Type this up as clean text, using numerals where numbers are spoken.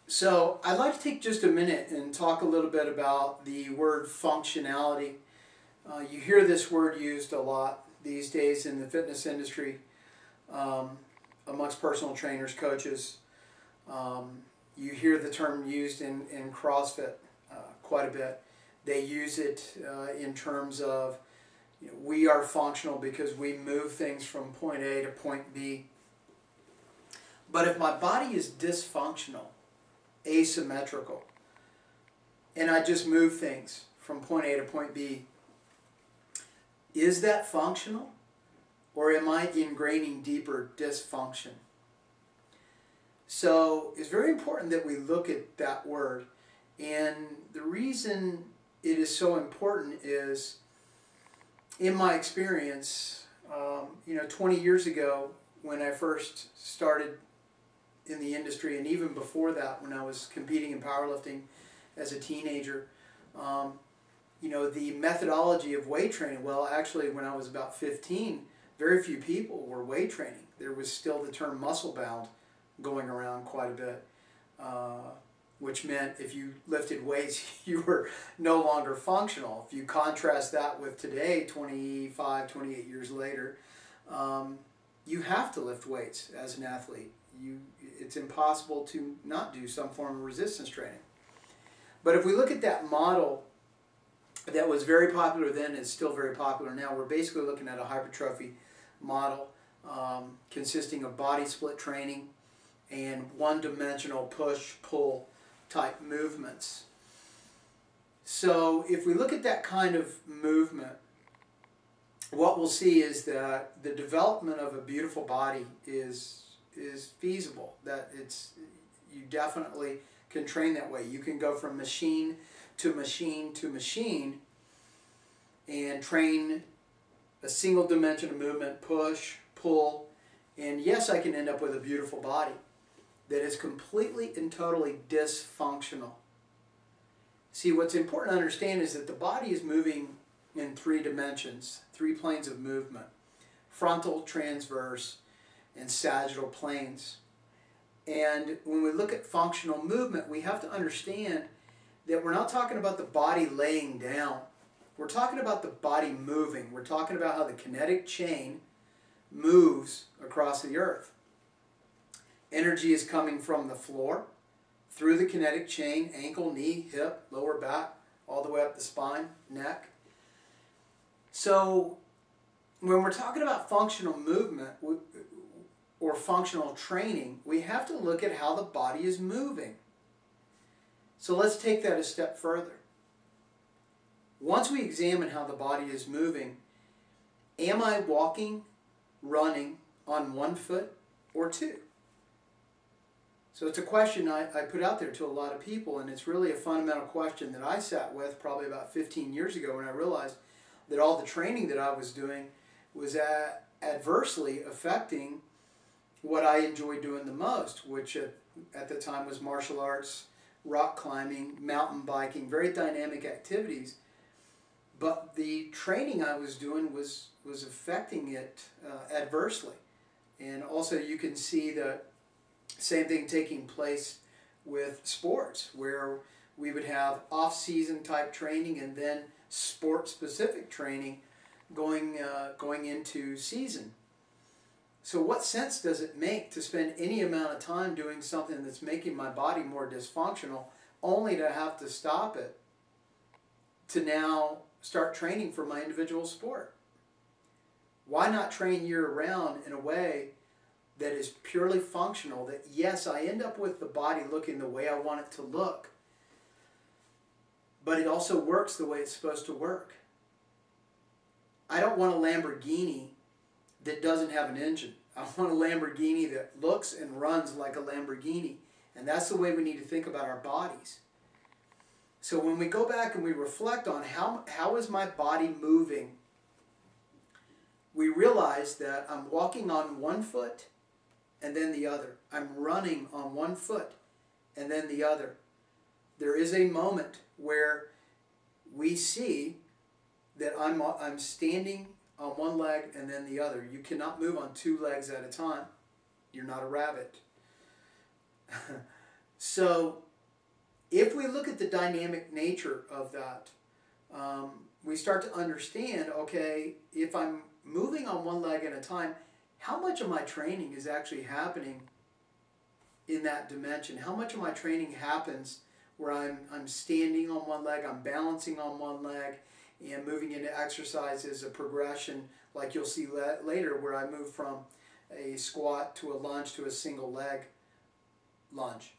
So I'd like to take just a minute and talk a little bit about the word functionality. You hear this word used a lot these days in the fitness industry, amongst personal trainers, coaches. You hear the term used in CrossFit quite a bit. They use it in terms of, we are functional because we move things from point A to point B. But if my body is dysfunctional, asymmetrical, and I just move things from point A to point B, is that functional, or am I ingraining deeper dysfunction? So it's very important that we look at that word, and the reason it is so important is, in my experience, 20 years ago when I first started in the industry, and even before that when I was competing in powerlifting as a teenager, the methodology of weight training, well, actually when I was about 15, very few people were weight training. There was still the term muscle bound going around quite a bit, which meant if you lifted weights, you were no longer functional. If you contrast that with today, 25, 28 years later, you have to lift weights as an athlete. It's impossible to not do some form of resistance training. But if we look at that model that was very popular then, is still very popular now, we're basically looking at a hypertrophy model consisting of body split training and one-dimensional push-pull type movements. So if we look at that kind of movement, what we'll see is that the development of a beautiful body is feasible. That you definitely can train that way. You can go from machine to machine to machine and train a single dimension of movement, push, pull, and yes, I can end up with a beautiful body that is completely and totally dysfunctional. See, what's important to understand is that the body is moving in 3 dimensions, 3 planes of movement: frontal, transverse, and sagittal planes. And when we look at functional movement, we have to understand that we're not talking about the body laying down. We're talking about the body moving. We're talking about how the kinetic chain moves across the earth. Energy is coming from the floor, through the kinetic chain, ankle, knee, hip, lower back, all the way up the spine, neck. So when we're talking about functional movement or functional training, we have to look at how the body is moving. So let's take that a step further. Once we examine how the body is moving, am I walking, running on 1 foot or 2? So it's a question I put out there to a lot of people, and it's really a fundamental question that I sat with probably about 15 years ago when I realized that all the training that I was doing was adversely affecting what I enjoyed doing the most, which at the time was martial arts, rock climbing, mountain biking, very dynamic activities. But the training I was doing was affecting it adversely. And also you can see the same thing taking place with sports, where we would have off-season type training and then sport-specific training going into season. So what sense does it make to spend any amount of time doing something that's making my body more dysfunctional, only to have to stop it to now start training for my individual sport? Why not train year-round in a way that is purely functional, that yes, I end up with the body looking the way I want it to look, but it also works the way it's supposed to work? I don't want a Lamborghini that doesn't have an engine. I want a Lamborghini that looks and runs like a Lamborghini. And that's the way we need to think about our bodies. So when we go back and we reflect on how is my body moving, we realize that I'm walking on 1 foot and then the other. I'm running on 1 foot and then the other. There is a moment where we see that I'm standing on 1 leg and then the other. You cannot move on 2 legs at a time. You're not a rabbit. So if we look at the dynamic nature of that, we start to understand, okay, if I'm moving on one leg at a time, how much of my training is actually happening in that dimension? How much of my training happens where I'm standing on one leg, I'm balancing on one leg, and moving into exercises, a progression, like you'll see later, where I move from a squat to a lunge to a single leg lunge.